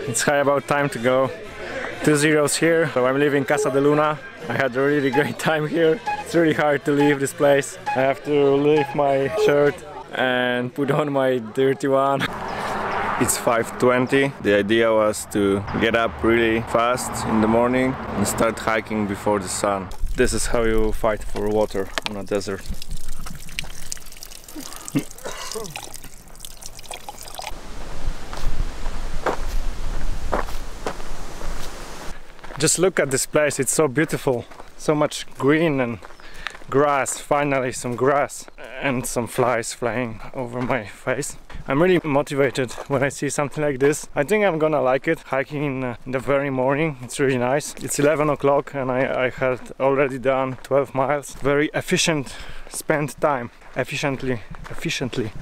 It's high about time to go. 2 zeros here, so I'm leaving Casa de Luna. I had a really great time here. It's really hard to leave this place. I have to leave my shirt and put on my dirty one. It's 5:20. The idea was to get up really fast in the morning and start hiking before the sun. This is how you fight for water on a desert. Just look at this place, it's so beautiful. So much green and grass, finally some grass and some flies flying over my face. I'm really motivated when I see something like this. I think I'm gonna like it. Hiking in the very morning, it's really nice. It's 11 o'clock and I had already done 12 miles. Very efficient spent time. Efficiently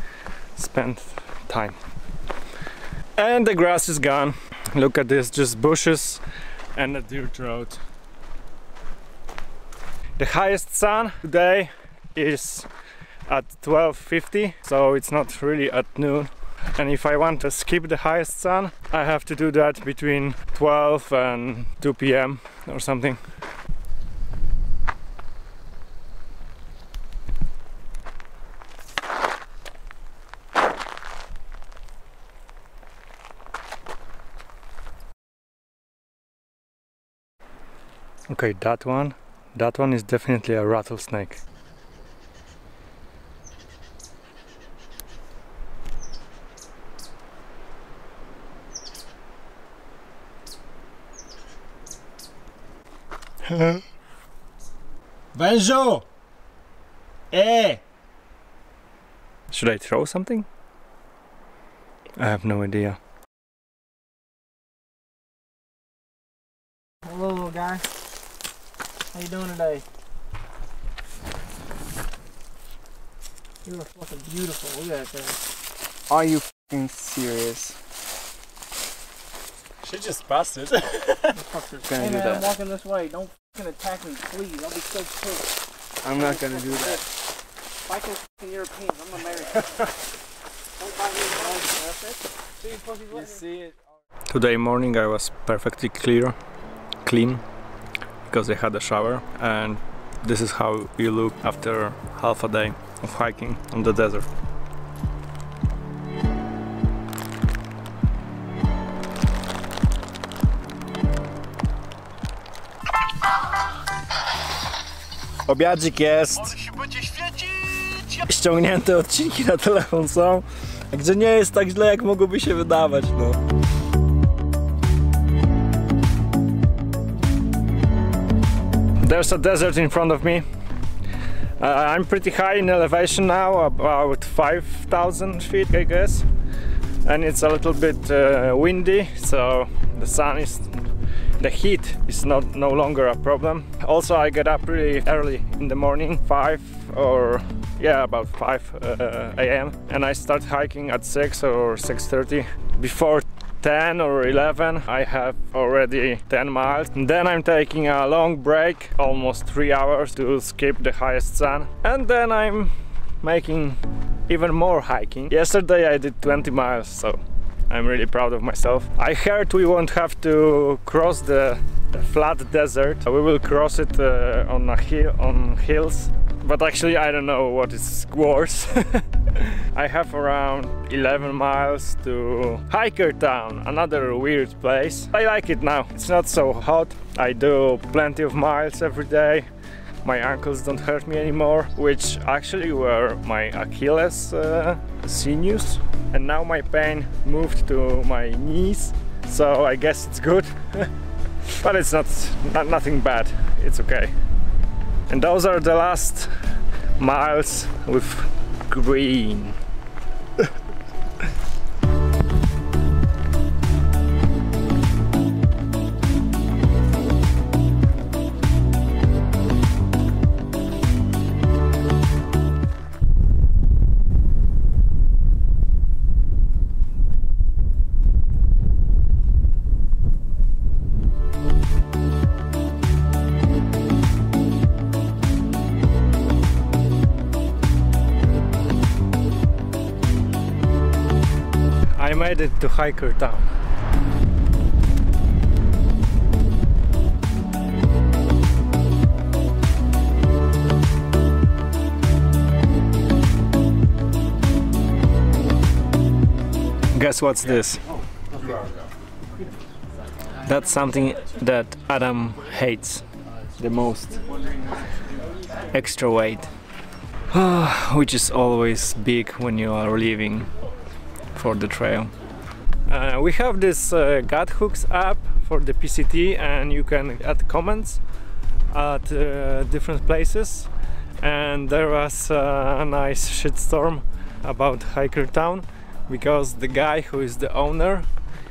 spent time. And the grass is gone. Look at this, just bushes and a dirt road. The highest sun today is at 12:50, so it's not really at noon. And if I want to skip the highest sun, I have to do that between 12 and 2 p.m. or something. Okay, that one is definitely a rattlesnake. Bonjour! Hey! Should I throw something? I have no idea. Hello, little guy. How you doing today? You are fucking beautiful. Look at that thing. Are you fucking serious? She just passed it. Hey man, I'm walking this way. Don't fucking attack me, please. I'll be so pissed. I'm not gonna do that. If I can fucking Europeans, I'm American. Don't buy me a that's it. See, pussies, You see it? Today morning I was perfectly clean, because I had a shower, and this is how you look after half a day of hiking on the desert. Obiadzik jest. Ściągnięte odcinki na telefon są, gdzie nie jest tak źle, jak mogłoby się wydawać, no. There's a desert in front of me. I'm pretty high in elevation now, about 5,000 feet, I guess. And it's a little bit windy, so the heat is no longer a problem. Also, I get up really early in the morning, 5 or yeah, about 5 a.m. and I start hiking at 6 or 6:30. Before 10 or 11 I have already 10 miles, and then I'm taking a long break, almost 3 hours, to skip the highest sun, and then I'm making even more hiking. Yesterday I did 20 miles, so I'm really proud of myself. I heard we won't have to cross the flat desert. We will cross it on hills, but actually I don't know what is worse. I have around 11 miles to Hiker Town, another weird place. I like it now. It's not so hot. I do plenty of miles every day. My ankles don't hurt me anymore, which actually were my Achilles sinews. And now my pain moved to my knees, so I guess it's good. But it's nothing bad. It's okay. And those are the last miles with green. I made it to Hiker Town. Guess what's this? That's something that Adam hates the most. Extra weight. Which is always big when you are leaving for the trail. We have this gut hooks app for the PCT, and you can add comments at different places. And there was a nice shitstorm about Hiker Town because the guy who is the owner,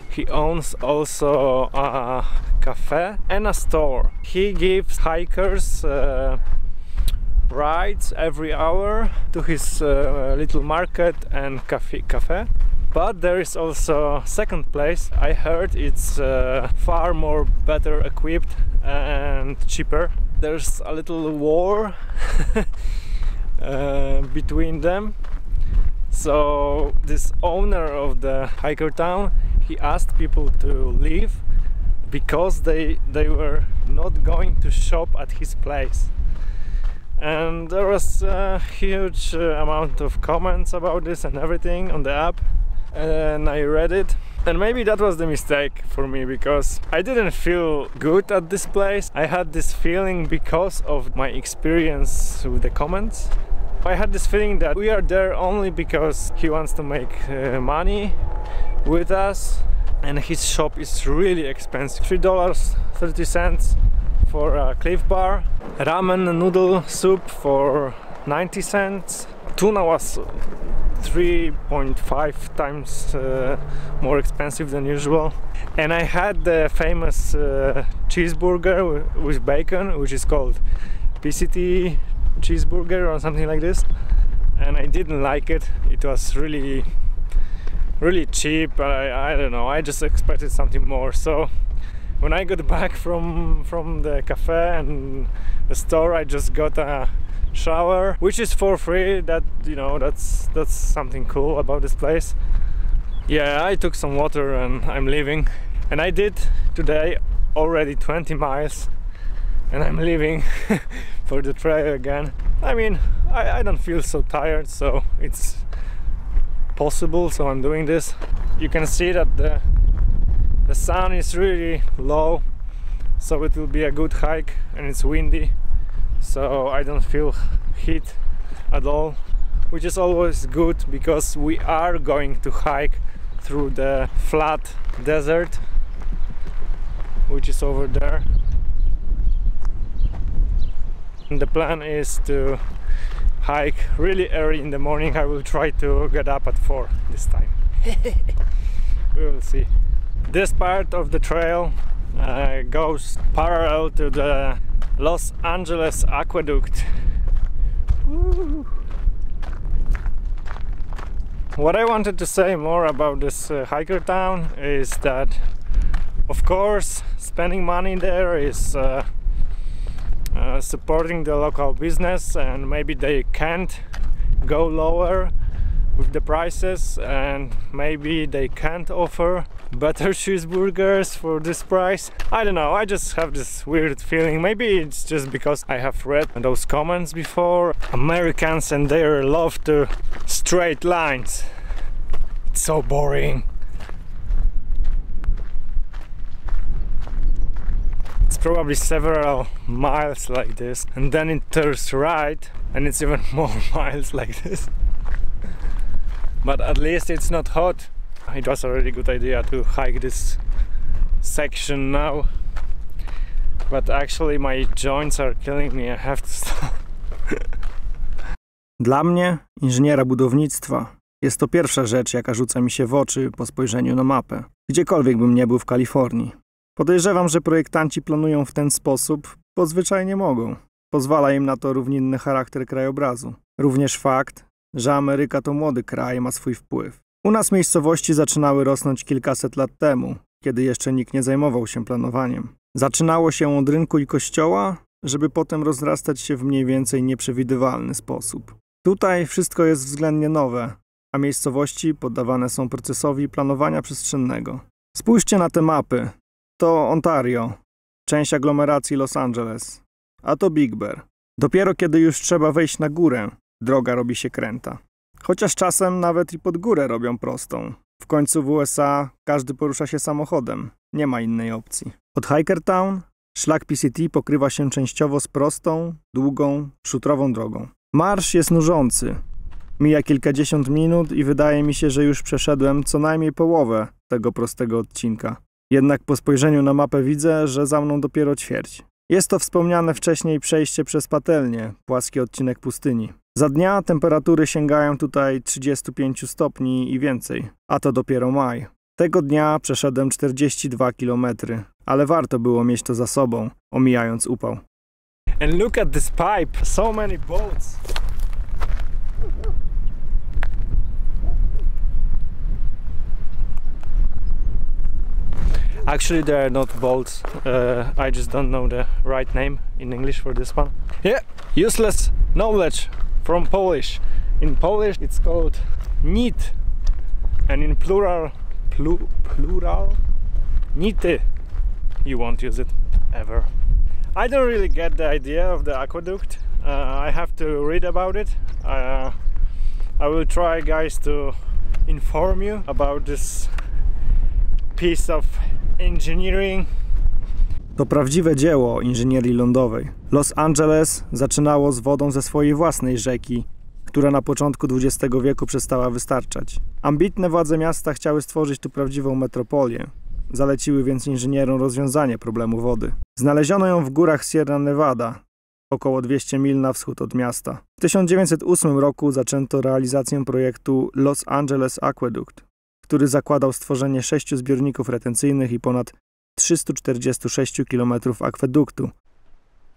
he owns also a cafe and a store. He gives hikers rides every hour to his little market and cafe. But there is also a second place. I heard it's far more better equipped and cheaper. There's a little war between them. So this owner of the Hiker Town, he asked people to leave because they were not going to shop at his place. And there was a huge amount of comments about this and everything on the app, and I read it. And maybe that was the mistake for me, because I didn't feel good at this place. I had this feeling because of my experience with the comments. I had this feeling that we are there only because he wants to make money with us, and his shop is really expensive. $3.30 for a Cliff Bar, ramen noodle soup for 90 cents. Tuna was 3.5 times more expensive than usual. And I had the famous cheeseburger with bacon, which is called PCT cheeseburger or something like this, and I didn't like it. It was really cheap. I don't know, I just expected something more. So when I got back from the cafe and the store, I just got a shower, which is for free. That, you know, that's something cool about this place. Yeah, I took some water and I'm leaving. And I did today already 20 miles, and I'm leaving for the trail again. I mean, I don't feel so tired, so it's possible, so I'm doing this. You can see that the sun is really low, so it will be a good hike, and it's windy, so I don't feel heat at all, which is always good because we are going to hike through the flat desert, which is over there. And the plan is to hike really early in the morning. I will try to get up at 4 this time. We will see. This part of the trail goes parallel to the Los Angeles Aqueduct. Woo. What I wanted to say more about this hiker town is that, of course, spending money there is supporting the local business, and maybe they can't go lower with the prices, and maybe they can't offer better cheeseburgers for this price. I don't know, I just have this weird feeling. Maybe it's just because I have read those comments before. Americans and their love to straight lines. It's so boring. It's probably several miles like this, and then it turns right and it's even more miles like this. But at least it's not hot. It was a really good idea to hike this section now, but actually my joints are killing me. I have to stop. Dla mnie, inżyniera budownictwa, jest to pierwsza rzecz, jaka rzuca mi się w oczy po spojrzeniu na mapę, gdziekolwiek bym nie był w Kalifornii. Podejrzewam, że projektanci planują w ten sposób, bo zwyczajnie mogą. Pozwala im na to równinny charakter krajobrazu. Również fakt, że Ameryka to młody kraj, ma swój wpływ. U nas miejscowości zaczynały rosnąć kilkaset lat temu, kiedy jeszcze nikt nie zajmował się planowaniem. Zaczynało się od rynku i kościoła, żeby potem rozrastać się w mniej więcej nieprzewidywalny sposób. Tutaj wszystko jest względnie nowe, a miejscowości poddawane są procesowi planowania przestrzennego. Spójrzcie na te mapy. To Ontario, część aglomeracji Los Angeles, a to Big Bear. Dopiero kiedy już trzeba wejść na górę, droga robi się kręta. Chociaż czasem nawet i pod górę robią prostą. W końcu w USA każdy porusza się samochodem. Nie ma innej opcji. Od Hikertown szlak PCT pokrywa się częściowo z prostą, długą, szutrową drogą. Marsz jest nużący. Mija kilkadziesiąt minut i wydaje mi się, że już przeszedłem co najmniej połowę tego prostego odcinka. Jednak po spojrzeniu na mapę widzę, że za mną dopiero ćwierć. Jest to wspomniane wcześniej przejście przez patelnię, płaski odcinek pustyni. Za dnia temperatury sięgają tutaj 35 stopni i więcej, a to dopiero maj. Tego dnia przeszedłem 42 km, ale warto było mieć to za sobą, omijając upał. And look at this pipe, so many boats. Actually, they are not boats. I just don't know the right name in English for this one. Yeah, useless knowledge from Polish. In Polish, it's called nit, and in plural, nity. You won't use it ever. I don't really get the idea of the aqueduct. I have to read about it. I will try, guys, to inform you about this piece of engineering. To prawdziwe dzieło inżynierii lądowej. Los Angeles zaczynało z wodą ze swojej własnej rzeki, która na początku XX wieku przestała wystarczać. Ambitne władze miasta chciały stworzyć tu prawdziwą metropolię. Zaleciły więc inżynierom rozwiązanie problemu wody. Znaleziono ją w górach Sierra Nevada, około 200 mil na wschód od miasta. W 1908 roku zaczęto realizację projektu Los Angeles Aqueduct, który zakładał stworzenie 6 zbiorników retencyjnych i ponad 346 km akweduktu,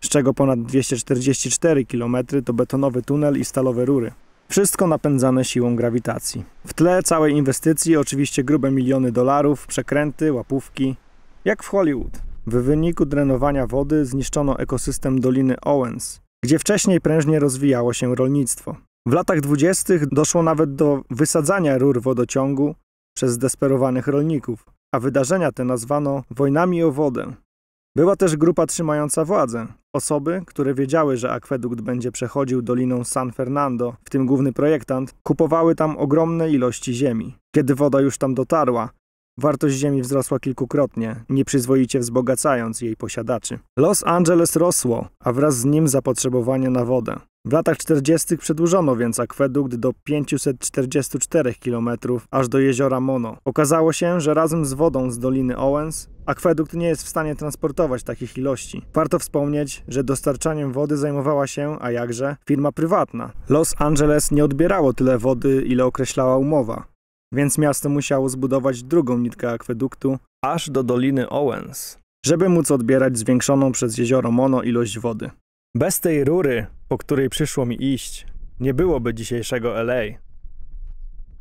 z czego ponad 244 km to betonowy tunel i stalowe rury. Wszystko napędzane siłą grawitacji. W tle całej inwestycji oczywiście grube miliony dolarów, przekręty, łapówki, jak w Hollywood. W wyniku drenowania wody zniszczono ekosystem Doliny Owens, gdzie wcześniej prężnie rozwijało się rolnictwo. W latach 20. doszło nawet do wysadzania rur wodociągu przez zdesperowanych rolników, a wydarzenia te nazwano wojnami o wodę. Była też grupa trzymająca władzę. Osoby, które wiedziały, że akwedukt będzie przechodził doliną San Fernando, w tym główny projektant, kupowały tam ogromne ilości ziemi. Kiedy woda już tam dotarła, wartość ziemi wzrosła kilkukrotnie, nieprzyzwoicie wzbogacając jej posiadaczy. Los Angeles rosło, a wraz z nim zapotrzebowanie na wodę. W latach 40. przedłużono więc akwedukt do 544 km aż do jeziora Mono. Okazało się, że razem z wodą z Doliny Owens akwedukt nie jest w stanie transportować takich ilości. Warto wspomnieć, że dostarczaniem wody zajmowała się, a jakże, firma prywatna. Los Angeles nie odbierało tyle wody, ile określała umowa, więc miasto musiało zbudować drugą nitkę akweduktu aż do Doliny Owens, żeby móc odbierać zwiększoną przez jezioro Mono ilość wody. Bez tej rury, po której przyszło mi iść, nie byłoby dzisiejszego LA.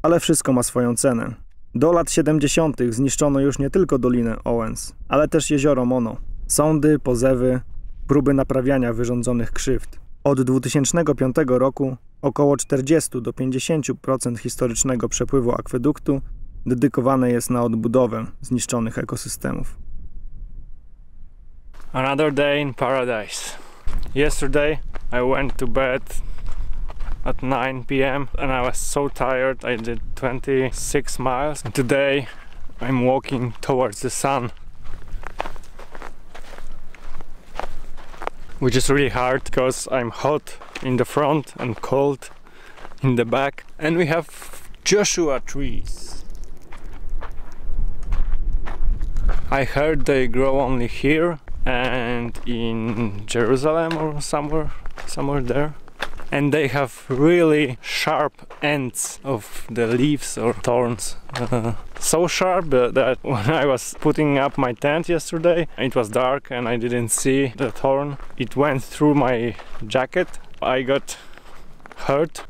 Ale wszystko ma swoją cenę. Do lat 70. zniszczono już nie tylko Dolinę Owens, ale też jezioro Mono. Sądy, pozewy, próby naprawiania wyrządzonych krzywd. Od 2005 roku około 40 do 50% historycznego przepływu akweduktu dedykowane jest na odbudowę zniszczonych ekosystemów. Another day in paradise. Yesterday I went to bed at 9 p.m. and I was so tired. I did 26 miles. And today I'm walking towards the sun, which is really hard because I'm hot in the front and cold in the back. And we have Joshua trees. I heard they grow only here and in Jerusalem or somewhere there, and they have really sharp ends of the leaves or thorns, so sharp that when I was putting up my tent yesterday, it was dark and I didn't see the thorn. It went through my jacket. I got hurt.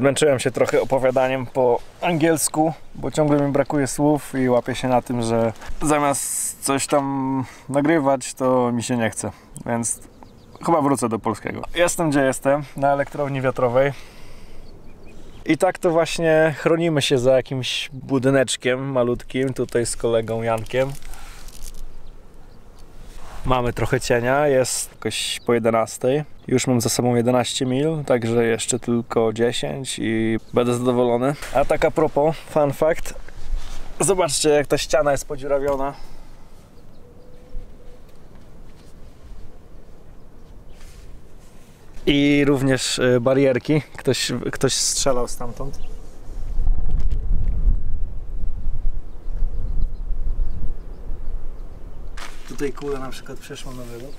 Zmęczyłem się trochę opowiadaniem po angielsku, bo ciągle mi brakuje słów i łapię się na tym, że zamiast coś tam nagrywać, to mi się nie chce, więc chyba wrócę do polskiego. Jestem gdzie jestem, na elektrowni wiatrowej. I tak to właśnie chronimy się za jakimś budyneczkiem malutkim, tutaj z kolegą Jankiem. Mamy trochę cienia, jest jakoś po 11. Już mam za sobą 11 mil, także jeszcze tylko 10 i będę zadowolony. A tak a propos, fun fact. Zobaczcie, jak ta ściana jest podziurawiona. I również barierki. Ktoś strzelał stamtąd. Tutaj kula na przykład przeszła na wylot.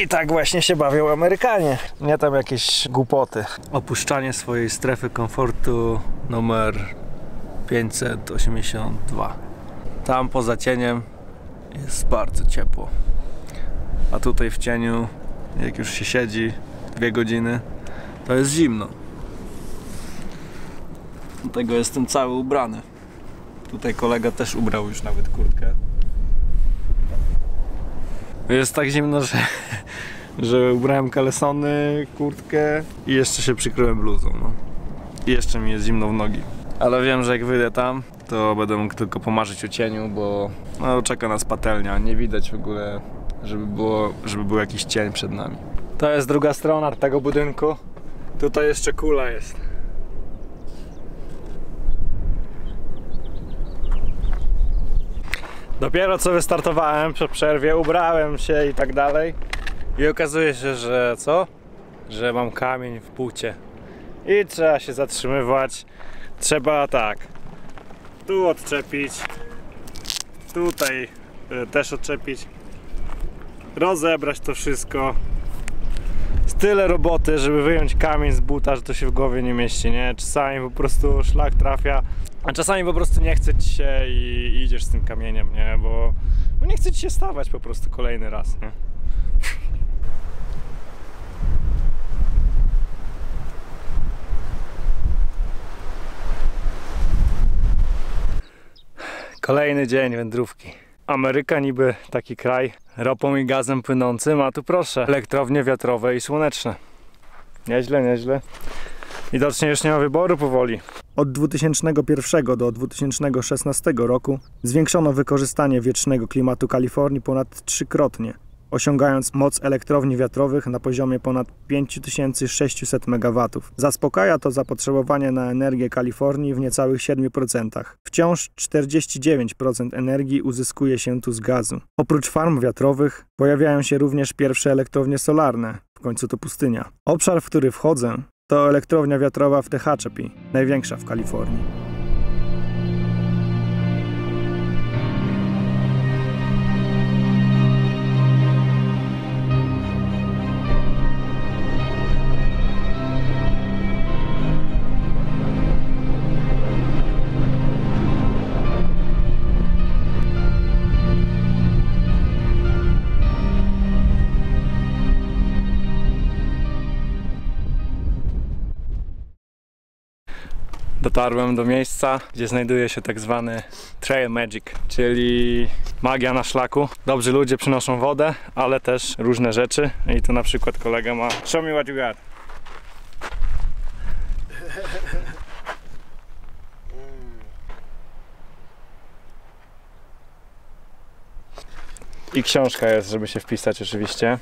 I tak właśnie się bawią Amerykanie. Nie tam jakieś głupoty. Opuszczanie swojej strefy komfortu numer 582. Tam poza cieniem jest bardzo ciepło. A tutaj w cieniu, jak już się siedzi 2 godziny, to jest zimno. Dlatego jestem cały ubrany. Tutaj kolega też ubrał już nawet kurtkę. Jest tak zimno, że ubrałem kalesony, kurtkę i jeszcze się przykryłem bluzą. No. I jeszcze mi jest zimno w nogi. Ale wiem, że jak wyjdę tam, to będę mógł tylko pomarzyć o cieniu, bo no, czeka nas patelnia. Nie widać w ogóle, żeby był jakiś cień przed nami. To jest druga strona tego budynku. Tutaj jeszcze kula jest. Dopiero co wystartowałem po przerwie, ubrałem się i tak dalej. I okazuje się, że co? Że mam kamień w płucie. I trzeba się zatrzymywać. Trzeba tak. Tu odczepić. Tutaj też odczepić. Rozebrać to wszystko. Jest tyle roboty, żeby wyjąć kamień z buta, że to się w głowie nie mieści, nie? Czasami po prostu szlak trafia. A czasami po prostu nie chce ci się i idziesz z tym kamieniem, nie? Bo nie chce ci się stawać po prostu kolejny raz, nie? Kolejny dzień wędrówki. Ameryka niby taki kraj ropą i gazem płynącym, a tu proszę, elektrownie wiatrowe i słoneczne. Nieźle, nieźle. Widocznie już nie ma wyboru powoli. Od 2001 do 2016 roku zwiększono wykorzystanie wiecznego klimatu Kalifornii ponad 3-krotnie, osiągając moc elektrowni wiatrowych na poziomie ponad 5600 MW. Zaspokaja to zapotrzebowanie na energię Kalifornii w niecałych 7%. Wciąż 49% energii uzyskuje się tu z gazu. Oprócz farm wiatrowych pojawiają się również pierwsze elektrownie solarne, w końcu to pustynia. Obszar, w który wchodzę, to elektrownia wiatrowa w Tehachapi, największa w Kalifornii. Dotarłem do miejsca, gdzie znajduje się tak zwany trail magic, czyli magia na szlaku. Dobrzy ludzie przynoszą wodę, ale też różne rzeczy. I tu na przykład kolega ma show me what you got. I książka jest, żeby się wpisać oczywiście.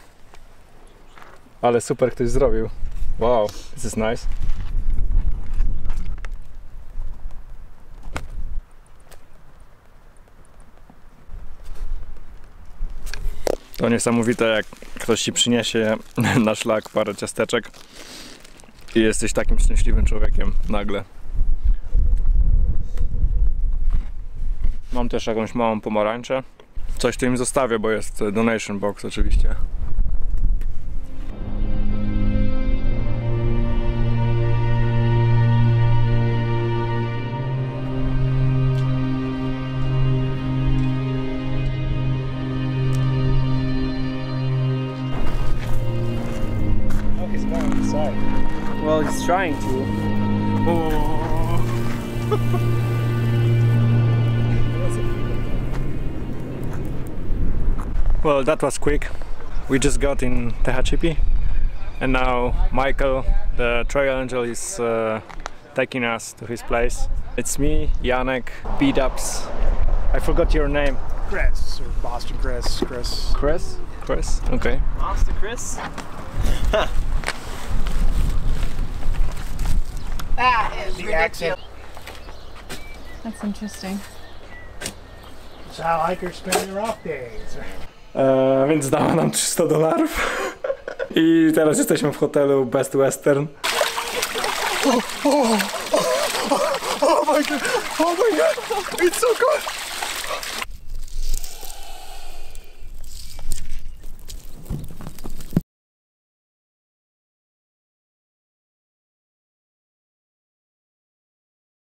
Ale super ktoś zrobił. Wow, this is nice. To niesamowite, jak ktoś ci przyniesie na szlak parę ciasteczek i jesteś takim szczęśliwym człowiekiem nagle. Mam też jakąś małą pomarańczę. Coś tu im zostawię, bo jest donation box oczywiście. Well, he's trying to. Well, that was quick. We just got in Tehachapi, and now Michael, the trail angel, is taking us to his place. It's me, Janek, B-Dubs. I forgot your name. Chris, or Boston Chris. Chris? Chris, okay. Boston Chris? That is The ridiculous. accent. That's interesting. That's how I like her spend their off days. Więc dała nam $300. I teraz jesteśmy w hotelu Best Western. Oh my god! It's so good!